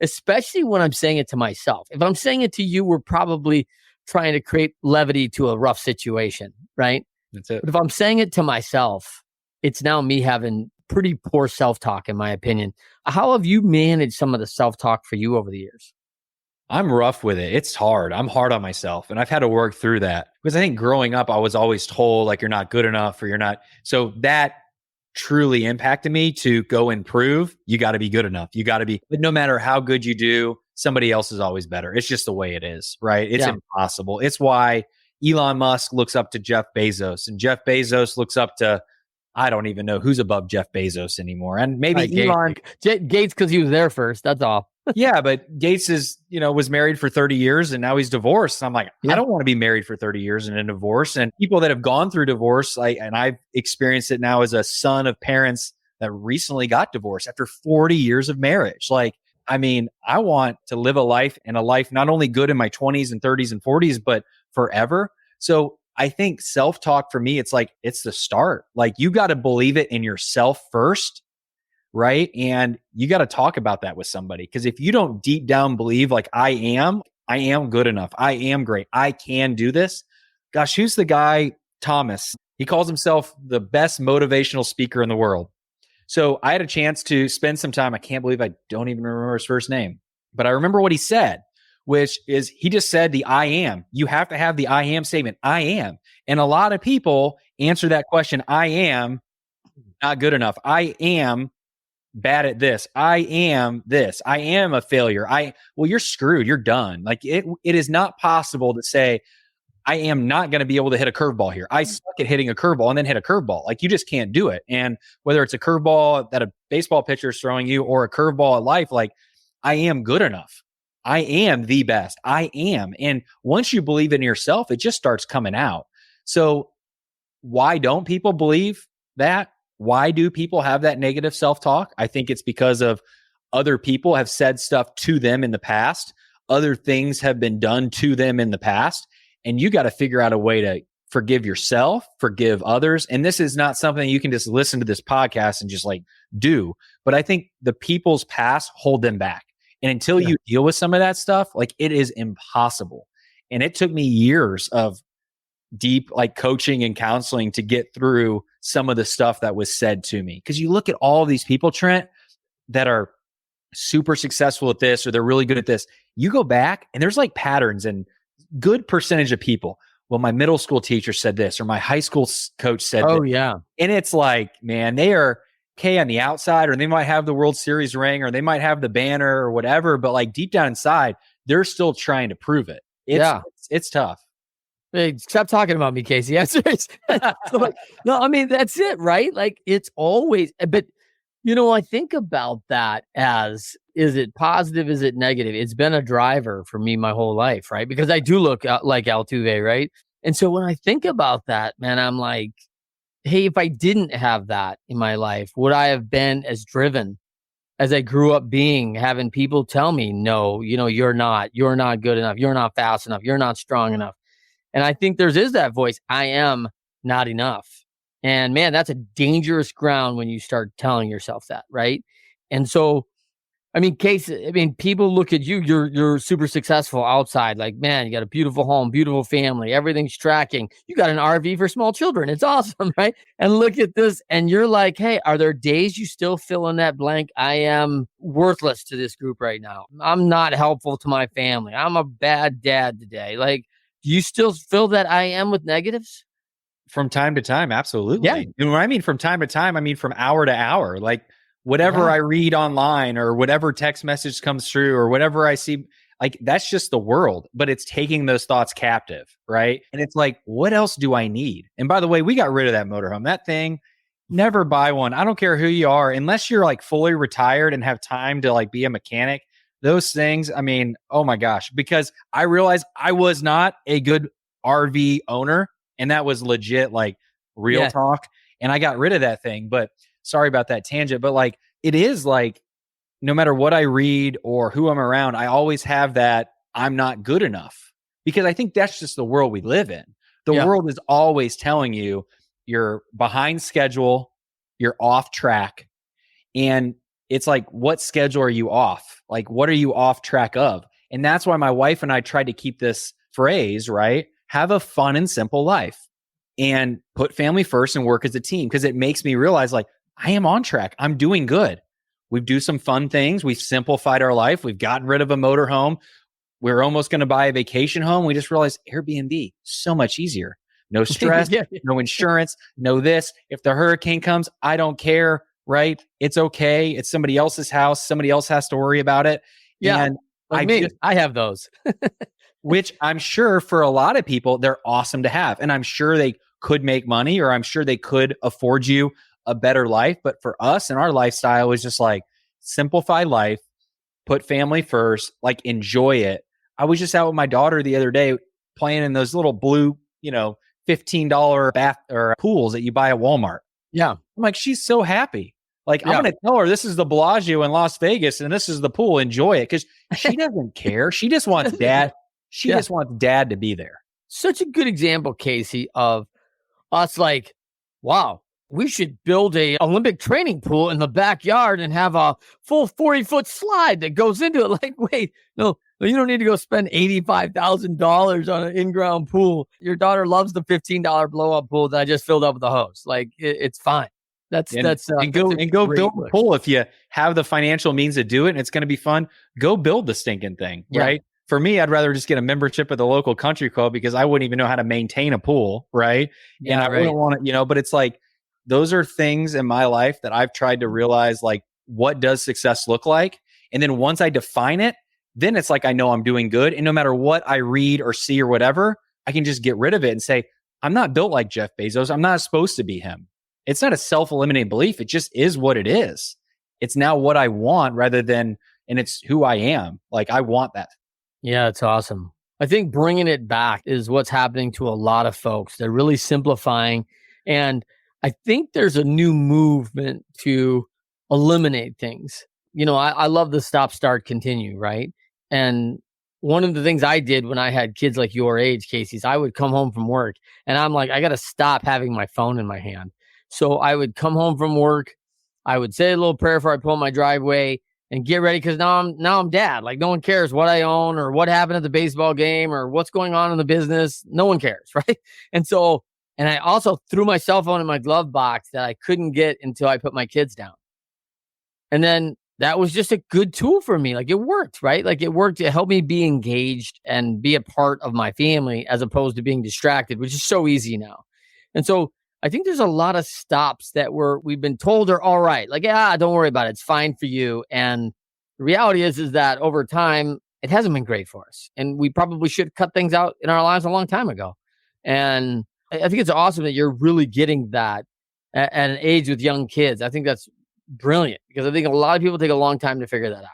especially when I'm saying it to myself, if I'm saying it to you, we're probably trying to create levity to a rough situation, right? That's it. But if I'm saying it to myself, it's now me having pretty poor self-talk, in my opinion. How have you managed some of the self-talk for you over the years? I'm rough with it. It's hard. I'm hard on myself. And I've had to work through that because I think growing up, I was always told like, you're not good enough or you're not. So that truly impacted me to go improve. You got to be good enough. You got to be, but no matter how good you do, somebody else is always better. It's just the way it is, right? It's impossible. It's why Elon Musk looks up to Jeff Bezos and Jeff Bezos looks up to, I don't even know who's above Jeff Bezos anymore. And maybe Elon Gates, because he was there first. That's all. Yeah, but Gates is, was married for 30 years and now he's divorced. I'm like, I don't want to be married for 30 years and in a divorce. And people that have gone through divorce, and I've experienced it now as a son of parents that recently got divorced after 40 years of marriage. I want to live a life not only good in my 20s and 30s and 40s, but forever. So I think self-talk for me, it's the start. Like you got to believe it in yourself first. Right. And you got to talk about that with somebody. Because if you don't deep down believe like I am good enough. I am great. I can do this. Gosh, who's the guy? Thomas. He calls himself the best motivational speaker in the world. So I had a chance to spend some time. I can't believe I don't even remember his first name, but I remember what he said, which is he just said the I am. You have to have the I am statement. I am. And a lot of people answer that question. I am not good enough. I am bad at this. I am this. I am a failure. Well, you're screwed. You're done. Like it is not possible to say, I am not going to be able to hit a curveball here. I suck at hitting a curveball and then hit a curveball. Like you just can't do it. And whether it's a curveball that a baseball pitcher is throwing you or a curveball at life, like I am good enough. I am the best. I am. And once you believe in yourself, it just starts coming out. So why don't people believe that? Why do people have that negative self-talk? I think it's because of other people have said stuff to them in the past. Other things have been done to them in the past. And you got to figure out a way to forgive yourself, forgive others. And this is not something you can just listen to this podcast and just do. But I think the people's past hold them back. And until you deal with some of that stuff, it is impossible. And it took me years of deep coaching and counseling to get through some of the stuff that was said to me. Because you look at all of these people, Trent, that are super successful at this or they're really good at this. You go back and there's patterns and good percentage of people. Well, my middle school teacher said this or my high school coach said this. Oh, yeah. And it's man, they are okay on the outside or they might have the World Series ring or they might have the banner or whatever. But deep down inside, they're still trying to prove it. It's tough. Hey, stop talking about me, Casey. I'm serious. No, I mean, that's it, right? It's always, but I think about that as, is it positive? Is it negative? It's been a driver for me my whole life, right? Because I do look like Altuve, right? And so when I think about that, man, I'm like, hey, if I didn't have that in my life, would I have been as driven as I grew up being, having people tell me, no, you're not good enough. You're not fast enough. You're not strong enough. And I think is that voice, I am not enough. And man, that's a dangerous ground when you start telling yourself that, right? And so, Casey, people look at you, you're super successful outside. Man, you got a beautiful home, beautiful family, everything's tracking. You got an RV for small children. It's awesome, right? And look at this. And you're like, hey, are there days you still fill in that blank? I am worthless to this group right now. I'm not helpful to my family. I'm a bad dad today. Do you still feel that I am with negatives? From time to time, absolutely. Yeah. And when I mean from time to time, I mean from hour to hour. Whatever I read online or whatever text message comes through or whatever I see, that's just the world. But it's taking those thoughts captive, right? And it's what else do I need? And by the way, we got rid of that motorhome. That thing, never buy one. I don't care who you are, unless you're fully retired and have time to be a mechanic. Those things, oh my gosh, because I realized I was not a good RV owner and that was legit real talk. And I got rid of that thing, but sorry about that tangent, but it is no matter what I read or who I'm around, I always have that I'm not good enough because I think that's just the world we live in. The world is always telling you you're behind schedule, you're off track. And it's what schedule are you off? What are you off track of? And that's why my wife and I tried to keep this phrase, right? Have a fun and simple life and put family first and work as a team, because it makes me realize like I am on track. I'm doing good. We do some fun things. We've simplified our life. We've gotten rid of a motorhome. We're almost going to buy a vacation home. We just realized Airbnb, so much easier. No stress, no insurance, no this. If the hurricane comes, I don't care, right? It's okay. It's somebody else's house. Somebody else has to worry about it. Yeah, and I have those. Which I'm sure for a lot of people, they're awesome to have. And I'm sure they could make money, or I'm sure they could afford you a better life. But for us and our lifestyle is just like simplify life, put family first, like enjoy it. I was just out with my daughter the other day playing in those little blue, $15 bath or pools that you buy at Walmart. Yeah. I'm like, she's so happy. Like, I'm going to tell her this is the Bellagio in Las Vegas and this is the pool. Enjoy it. Because she doesn't care. She just wants dad. She just wants dad to be there. Such a good example, Casey, of us like, wow, we should build a Olympic training pool in the backyard and have a full 40-foot slide that goes into it. Like, wait, no, you don't need to go spend $85,000 on an in-ground pool. Your daughter loves the $15 blow-up pool that I just filled up with a hose. Like, it's fine. And go build a pool if you have the financial means to do it and it's going to be fun. Go build the stinking thing, right? For me, I'd rather just get a membership at the local country club because I wouldn't even know how to maintain a pool, right? And I wouldn't want to, but it's like, those are things in my life that I've tried to realize, like, what does success look like? And then once I define it, then it's like, I know I'm doing good. And no matter what I read or see or whatever, I can just get rid of it and say, I'm not built like Jeff Bezos. I'm not supposed to be him. It's not a self-eliminating belief. It just is what it is. It's now what I want rather than, and it's who I am. Like, I want that. Yeah, it's awesome. I think bringing it back is what's happening to a lot of folks. They're really simplifying. And I think there's a new movement to eliminate things. I love the stop, start, continue, right? And one of the things I did when I had kids like your age, Casey, is I would come home from work and I'm like, I got to stop having my phone in my hand. So I would come home from work. I would say a little prayer before I pull my driveway and get ready, because now I'm dad. Like, no one cares what I own or what happened at the baseball game or what's going on in the business. No one cares, right? And I also threw my cell phone in my glove box that I couldn't get until I put my kids down. And then that was just a good tool for me. Like, it worked, right? Like, it worked to help me be engaged and be a part of my family as opposed to being distracted, which is so easy now. And so I think there's a lot of stops that we've been told are all right. Like, don't worry about it. It's fine for you. And the reality is that over time, it hasn't been great for us. And we probably should cut things out in our lives a long time ago. And I think it's awesome that you're really getting that at an age with young kids. I think that's brilliant, because I think a lot of people take a long time to figure that out.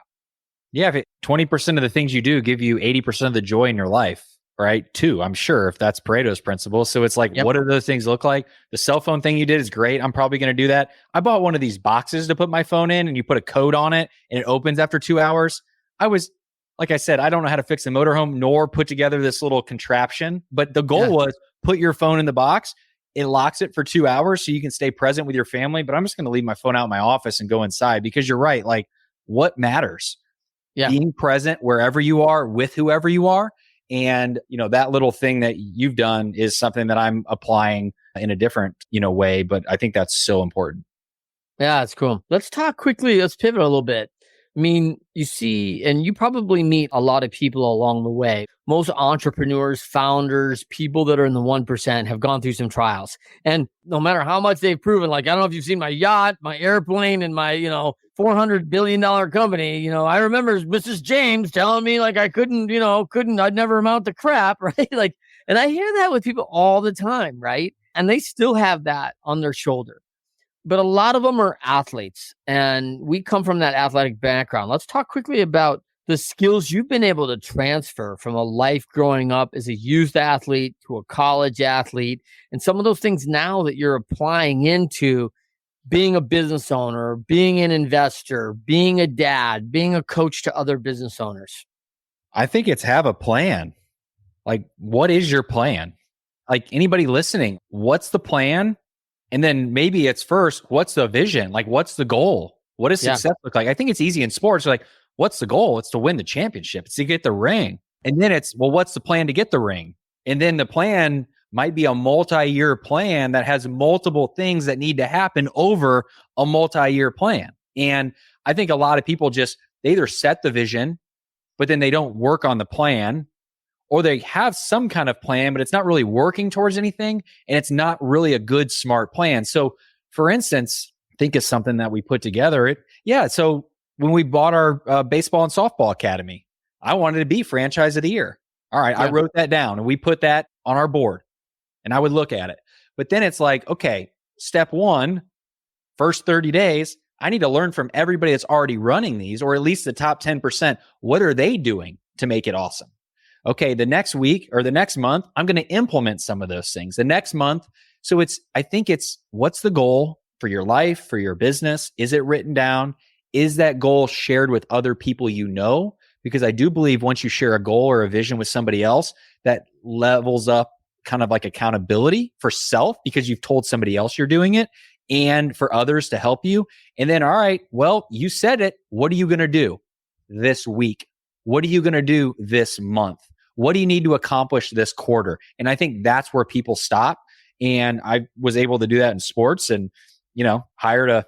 Yeah, if 20% of the things you do give you 80% of the joy in your life, right? Too, I'm sure, if that's Pareto's principle. So it's like, what do those things look like? The cell phone thing you did is great. I'm probably going to do that. I bought one of these boxes to put my phone in, and you put a code on it and it opens after 2 hours. Like I said, I don't know how to fix a motorhome nor put together this little contraption, but the goal was put your phone in the box. It locks it for 2 hours so you can stay present with your family. But I'm just going to leave my phone out in my office and go inside, because you're right. Like, what matters? Being present wherever you are with whoever you are. And, that little thing that you've done is something that I'm applying in a different, way. But I think that's so important. Yeah, it's cool. Let's talk quickly. Let's pivot a little bit. I mean, you see, and you probably meet a lot of people along the way. Most entrepreneurs, founders, people that are in the 1% have gone through some trials. And no matter how much they've proven, like, I don't know if you've seen my yacht, my airplane, and my, $400 billion company. I remember Mrs. James telling me, like, I I'd never amount to crap, right? Like, and I hear that with people all the time, right? And they still have that on their shoulder. But a lot of them are athletes, and we come from that athletic background. Let's talk quickly about the skills you've been able to transfer from a life growing up as a youth athlete to a college athlete, and some of those things now that you're applying into being a business owner, being an investor, being a dad, being a coach to other business owners. I think it's have a plan. Like, what is your plan? Like, anybody listening, what's the plan? And then maybe it's first, what's the vision? Like, what's the goal? What does success look like? I think it's easy in sports. Like, what's the goal? It's to win the championship. It's to get the ring. And then it's, well, what's the plan to get the ring? And then the plan might be a multi-year plan that has multiple things that need to happen over a multi-year plan. And I think a lot of people they either set the vision, but then they don't work on the plan, or they have some kind of plan, but it's not really working towards anything. And it's not really a good, smart plan. So for instance, think of something that we put together. So when we bought our baseball and softball academy, I wanted to be franchise of the year. All right. Yeah. I wrote that down and we put that on our board and I would look at it. But then it's like, okay, step one, first 30 days, I need to learn from everybody that's already running these, or at least the top 10%. What are they doing to make it awesome? Okay, the next week or the next month, I'm going to implement some of those things. The next month. So I think it's what's the goal for your life, for your business? Is it written down? Is that goal shared with other people you know? Because I do believe once you share a goal or a vision with somebody else, that levels up kind of like accountability for self because you've told somebody else you're doing it, and for others to help you. And then, all right, well, you said it. What are you going to do this week? What are you going to do this month? What do you need to accomplish this quarter? And I think that's where people stop. And I was able to do that in sports and, hired a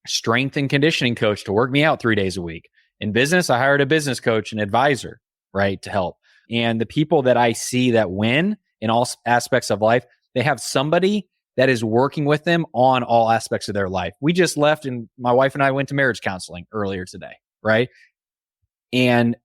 strength and conditioning coach to work me out 3 days a week. In business, I hired a business coach and advisor, right, to help. And the people that I see that win in all aspects of life, they have somebody that is working with them on all aspects of their life. We just left and my wife and I went to marriage counseling earlier today, right? And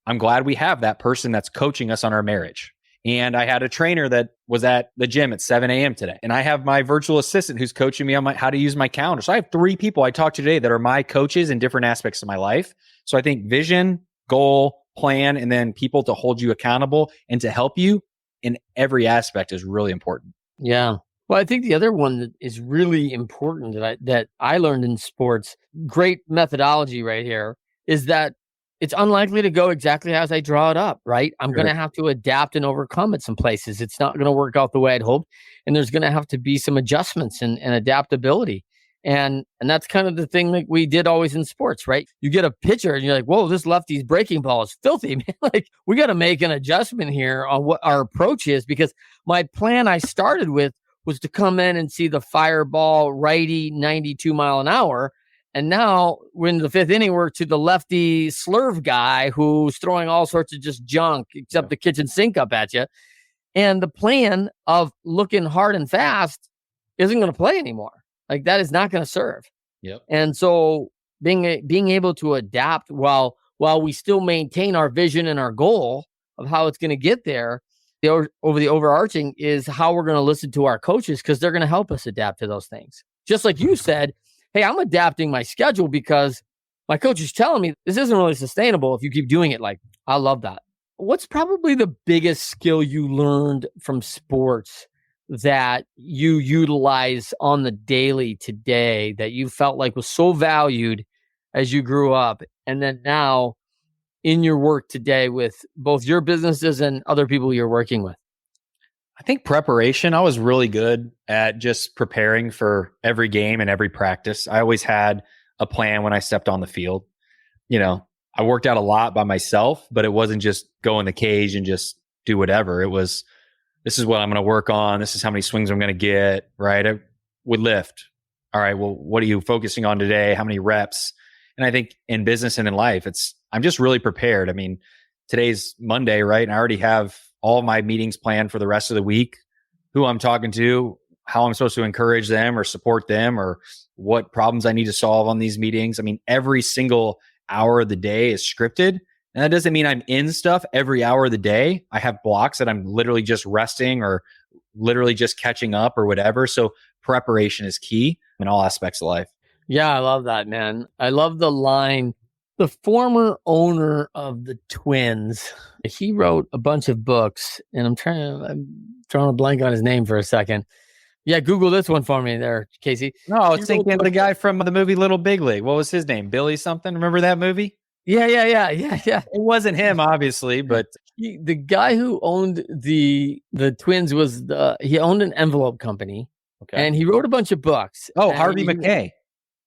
I'm glad we have that person that's coaching us on our marriage. And I had a trainer that was at the gym at 7 a.m. today. And I have my virtual assistant who's coaching me on how to use my calendar. So I have 3 people I talked to today that are my coaches in different aspects of my life. So I think vision, goal, plan, and then people to hold you accountable and to help you in every aspect is really important. Yeah. Well, I think the other one that is really important that I learned in sports, great methodology right here, is that it's unlikely to go exactly as I draw it up, right? I'm going to have to adapt and overcome at some places. It's not going to work out the way I'd hoped. And there's going to have to be some adjustments and adaptability. And that's kind of the thing that we did always in sports, right? You get a pitcher and you're like, whoa, this lefty's breaking ball is filthy, man. Like, we got to make an adjustment here on what our approach is, because my plan I started with was to come in and see the fireball righty 92 mile an hour. And now we're in the 5th inning, we're to the lefty slurve guy who's throwing all sorts of just junk except the kitchen sink up at you. And the plan of looking hard and fast isn't going to play anymore. Like, that is not going to serve. Yep. And so being able to adapt while we still maintain our vision and our goal of how it's going to get there, the overarching is how we're going to listen to our coaches, because they're going to help us adapt to those things. Just like you said, hey, I'm adapting my schedule because my coach is telling me this isn't really sustainable if you keep doing it. Like, I love that. What's probably the biggest skill you learned from sports that you utilize on the daily today that you felt like was so valued as you grew up, and then now in your work today with both your businesses and other people you're working with? I think preparation. I was really good at just preparing for every game and every practice. I always had a plan when I stepped on the field. I worked out a lot by myself, but it wasn't just go in the cage and just do whatever. It was, this is what I'm going to work on. This is how many swings I'm going to get, right? I would lift. All right, well, what are you focusing on today? How many reps? And I think in business and in life, I'm just really prepared. I mean, today's Monday, right? And I already have all of my meetings planned for the rest of the week, who I'm talking to, how I'm supposed to encourage them or support them, or what problems I need to solve on these meetings. I mean, every single hour of the day is scripted. And that doesn't mean I'm in stuff every hour of the day. I have blocks that I'm literally just resting or literally just catching up or whatever. So preparation is key in all aspects of life. Yeah, I love that, man. I love the line. The former owner of the Twins, he wrote a bunch of books, and I'm drawing a blank on his name for a second. Yeah, Google this one for me there, Casey. No, I was thinking of the guy from the movie Little Big League. What was his name? Billy something? Remember that movie? Yeah. It wasn't him, obviously, but the guy who owned the Twins he owned an envelope company, and he wrote a bunch of books. Oh, Harvey McKay.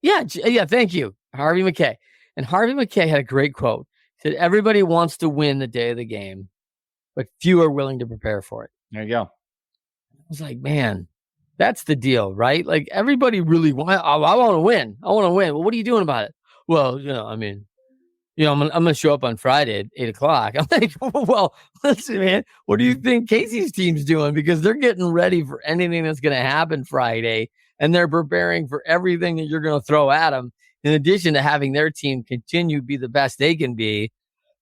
Yeah, thank you, Harvey McKay. And Harvey McKay had a great quote. He said, everybody wants to win the day of the game, but few are willing to prepare for it. There you go. I was like, man, that's the deal, right? Like everybody really want. I want to win. I want to win. Well, what are you doing about it? Well, I'm gonna show up on Friday at 8:00. I'm like, well, listen, man, what do you think Casey's team's doing? Because they're getting ready for anything that's going to happen Friday, and they're preparing for everything that you're going to throw at them. In addition to having their team continue to be the best they can be.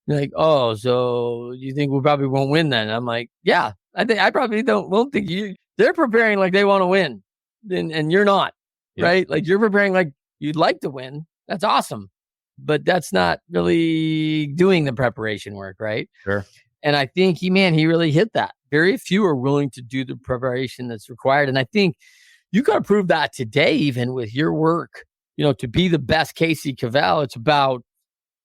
You're like, oh, so you think we probably won't win then? I'm like, yeah, I probably won't think you. They're preparing like they want to win, and you're not, right? Like you're preparing like you'd like to win. That's awesome. But that's not really doing the preparation work, right? Sure. And I think he really hit that. Very few are willing to do the preparation that's required. And I think you got to prove that today, even with your work, to be the best Casey Cavell. It's about,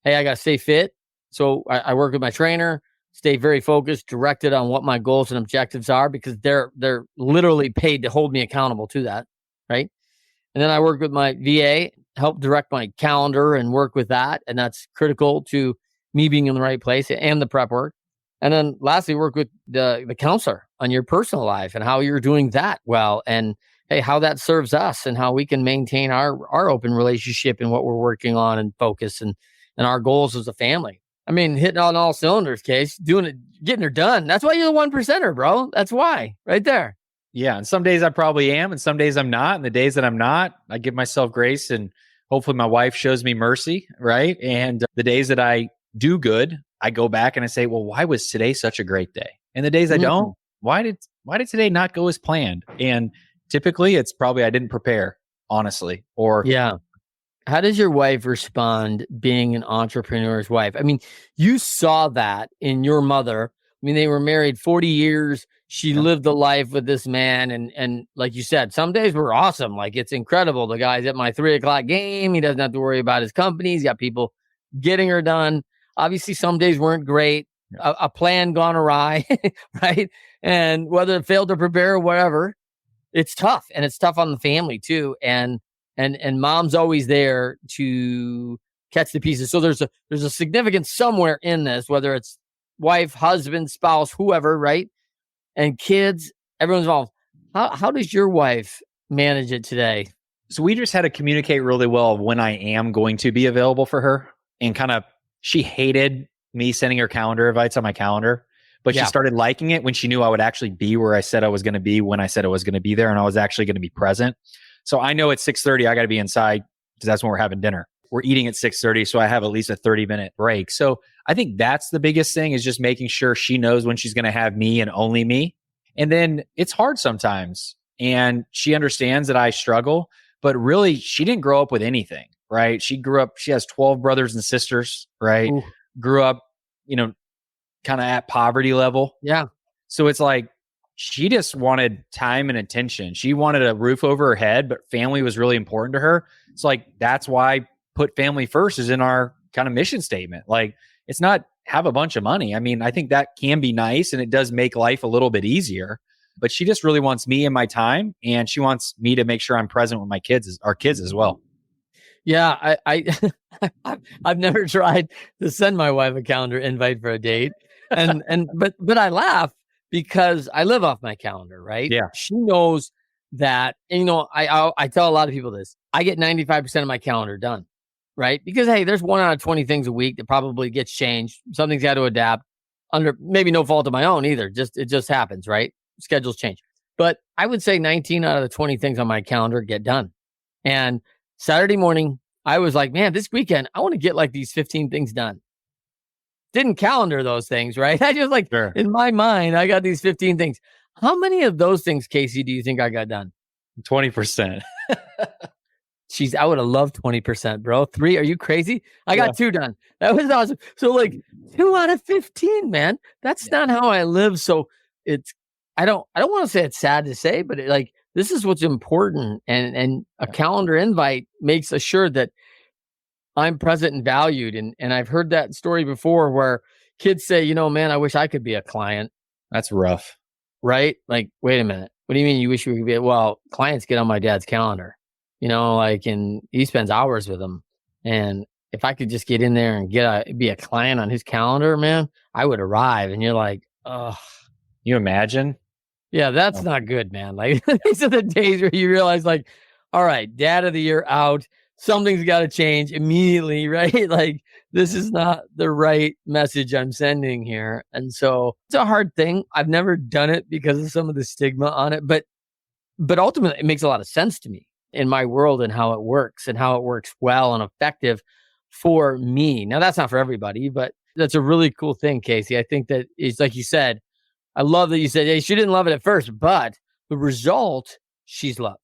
hey, I got to stay fit. So I work with my trainer, stay very focused, directed on what my goals and objectives are, because they're literally paid to hold me accountable to that, right? And then I work with my VA, help direct my calendar and work with that. And that's critical to me being in the right place and the prep work. And then lastly, work with the counselor on your personal life and how you're doing that well. And hey, how that serves us and how we can maintain our open relationship and what we're working on and focus and our goals as a family. I mean, hitting on all cylinders, Case, doing it, getting her done. That's why you're the 1%er, bro. That's why, right there. Yeah. And some days I probably am, and some days I'm not. And the days that I'm not, I give myself grace, and hopefully my wife shows me mercy, right? And the days that I do good, I go back and I say, well, why was today such a great day? And the days I don't, why did today not go as planned? And typically it's probably I didn't prepare, honestly. Or yeah. How does your wife respond being an entrepreneur's wife? I mean, you saw that in your mother. I mean, they were married 40 years. She lived the life with this man. And like you said, some days were awesome. Like, it's incredible. The guy's at my 3:00 game. He doesn't have to worry about his company. He's got people getting her done. Obviously, some days weren't great. A plan gone awry, right? And whether it failed to prepare or whatever, it's tough. And it's tough on the family too. And mom's always there to catch the pieces. So there's a significance somewhere in this, whether it's wife, husband, spouse, whoever, right? And kids, everyone's involved. How does your wife manage it today? So we just had to communicate really well when I am going to be available for her. And she hated me sending her calendar invites on my calendar, but she started liking it when she knew I would actually be where I said I was going to be when I said I was going to be there, and I was actually going to be present. So I know at 6:30, I got to be inside because that's when we're having dinner. We're eating at 6:30, so I have at least a 30-minute break. So I think that's the biggest thing, is just making sure she knows when she's going to have me and only me. And then it's hard sometimes. And she understands that I struggle, but really she didn't grow up with anything, right? She has 12 brothers and sisters, right? Ooh. Grew up, kind of at poverty level. Yeah. So it's like, she just wanted time and attention. She wanted a roof over her head, but family was really important to her. It's like, that's why put family first is in our kind of mission statement. Like, it's not have a bunch of money. I mean, I think that can be nice and it does make life a little bit easier, but she just really wants me and my time. And she wants me to make sure I'm present with our kids as well. Yeah. I've never tried to send my wife a calendar invite for a date. But I laugh because I live off my calendar, right? Yeah. She knows that, and, I tell a lot of people this, I get 95% of my calendar done, right? Because, hey, there's 1 out of 20 things a week that probably gets changed. Something's got to adapt under maybe no fault of my own either. It just happens, right? Schedules change. But I would say 19 out of the 20 things on my calendar get done. And Saturday morning, I was like, man, this weekend, I want to get like these 15 things done. Didn't calendar those things, right? I just sure. In my mind, I got these 15 things. How many of those things, Casey, do you think I got done? 20%. I would have loved 20%, bro. 3, are you crazy? I got 2 done. That was awesome. So 2 out of 15, man. That's not how I live. So I don't want to say it's sad to say, but this is what's important. And a calendar invite makes assured that I'm present and valued. And I've heard that story before where kids say, man, I wish I could be a client. That's rough. Right? Like, wait a minute. What do you mean you wish you could be? Well, clients get on my dad's calendar, and he spends hours with them. And if I could just get in there and be a client on his calendar, man, I would arrive. And you're like, oh, You imagine? yeah, that's not good, man. Like these are the days where you realize like, all right, dad of the year out, something's got to change immediately, right? Like this is not the right message I'm sending here. And so it's a hard thing. I've never done it because of some of the stigma on it, but ultimately it makes a lot of sense to me in my world and how it works well and effective for me. Now that's not for everybody, but that's a really cool thing, Casey. I think that it's like you said, I love that you said, hey, she didn't love it at first, but the result she's loved.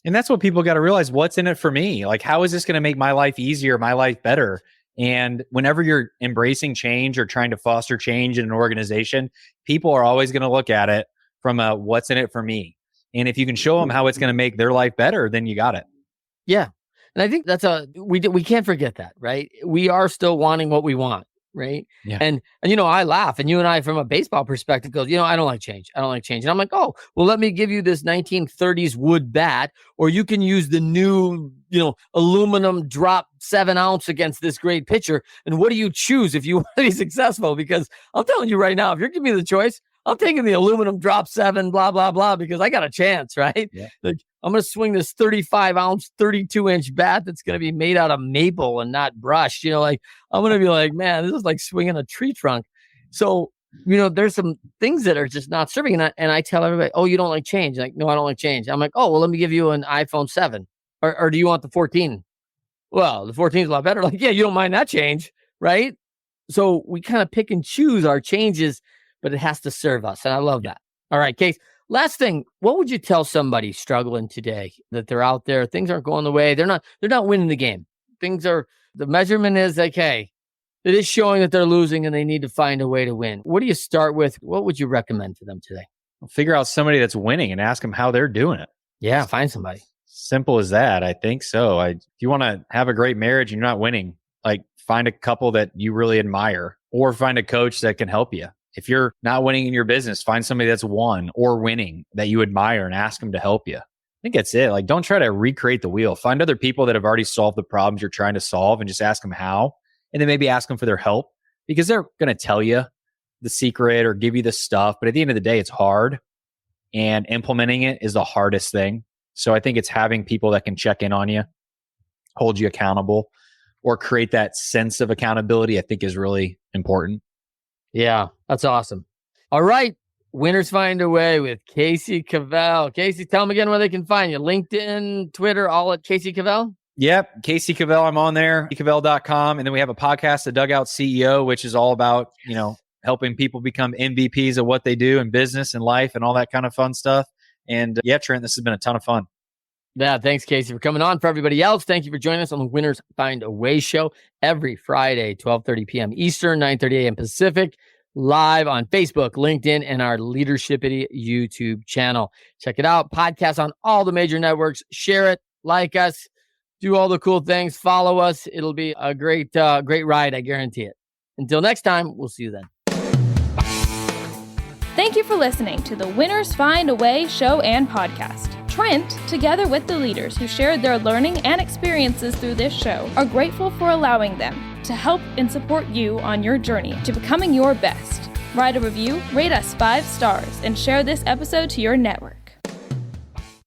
And that's what people got to realize. What's in it for me? Like, how is this going to make my life easier, my life better? And whenever you're embracing change or trying to foster change in an organization, people are always going to look at it from a what's in it for me. And if you can show them how it's going to make their life better, then you got it. Yeah. And I think that's we can't forget that, right? We are still wanting what we want, right? Yeah. And I laugh, and you and I, from a baseball perspective, goes, I don't like change. And I'm like, oh, well, let me give you this 1930s wood bat, or you can use the new, aluminum drop 7 ounce against this great pitcher. And what do you choose if you want to be successful? Because I'm telling you right now, if you're giving me the choice, I'm taking the aluminum drop 7, blah, blah, blah, because I got a chance, right? Yeah. Like, I'm going to swing this 35 ounce, 32 inch bat that's going to be made out of maple and not brushed. I'm going to be like, man, this is like swinging a tree trunk. So, there's some things that are just not serving. And I tell everybody, oh, you don't like change? Like, no, I don't like change. I'm like, oh, well, let me give you an iPhone 7. Or do you want the 14? Well, the 14 is a lot better. Like, yeah, you don't mind that change, right? So we kind of pick and choose our changes, but it has to serve us. And I love that. All right, Case. Last thing, what would you tell somebody struggling today that they're out there, things aren't going the way, they're not winning the game. The measurement is like, hey, it is showing that they're losing and they need to find a way to win. What do you start with? What would you recommend to them today? Figure out somebody that's winning and ask them how they're doing it. Yeah, find somebody. Simple as that. I think so. If you want to have a great marriage and you're not winning, like find a couple that you really admire, or find a coach that can help you. If you're not winning in your business, find somebody that's won or winning that you admire and ask them to help you. I think that's it. Like, don't try to recreate the wheel. Find other people that have already solved the problems you're trying to solve and just ask them how. And then maybe ask them for their help, because they're going to tell you the secret or give you the stuff. But at the end of the day, it's hard, and implementing it is the hardest thing. So I think it's having people that can check in on you, hold you accountable, or create that sense of accountability, I think is really important. Yeah, that's awesome. All right. Winners Find a Way with Casey Cavell. Casey, tell them again where they can find you. LinkedIn, Twitter, all at Casey Cavell? Yep. Casey Cavell, I'm on there, cavell.com. And then we have a podcast, The Dugout CEO, which is all about, helping people become MVPs of what they do in business and life and all that kind of fun stuff. And yeah, Trent, this has been a ton of fun. Yeah, thanks, Casey, for coming on. For everybody else, thank you for joining us on the Winners Find a Way show every Friday, 12:30 p.m. Eastern, 9:30 a.m. Pacific, live on Facebook, LinkedIn, and our Leadershipity YouTube channel. Check it out. Podcast on all the major networks. Share it, like us, do all the cool things. Follow us. It'll be a great ride, I guarantee it. Until next time, we'll see you then. Thank you for listening to the Winners Find a Way show and podcast. Trent, together with the leaders who shared their learning and experiences through this show, are grateful for allowing them to help and support you on your journey to becoming your best. Write a review, rate us 5 stars, and share this episode to your network.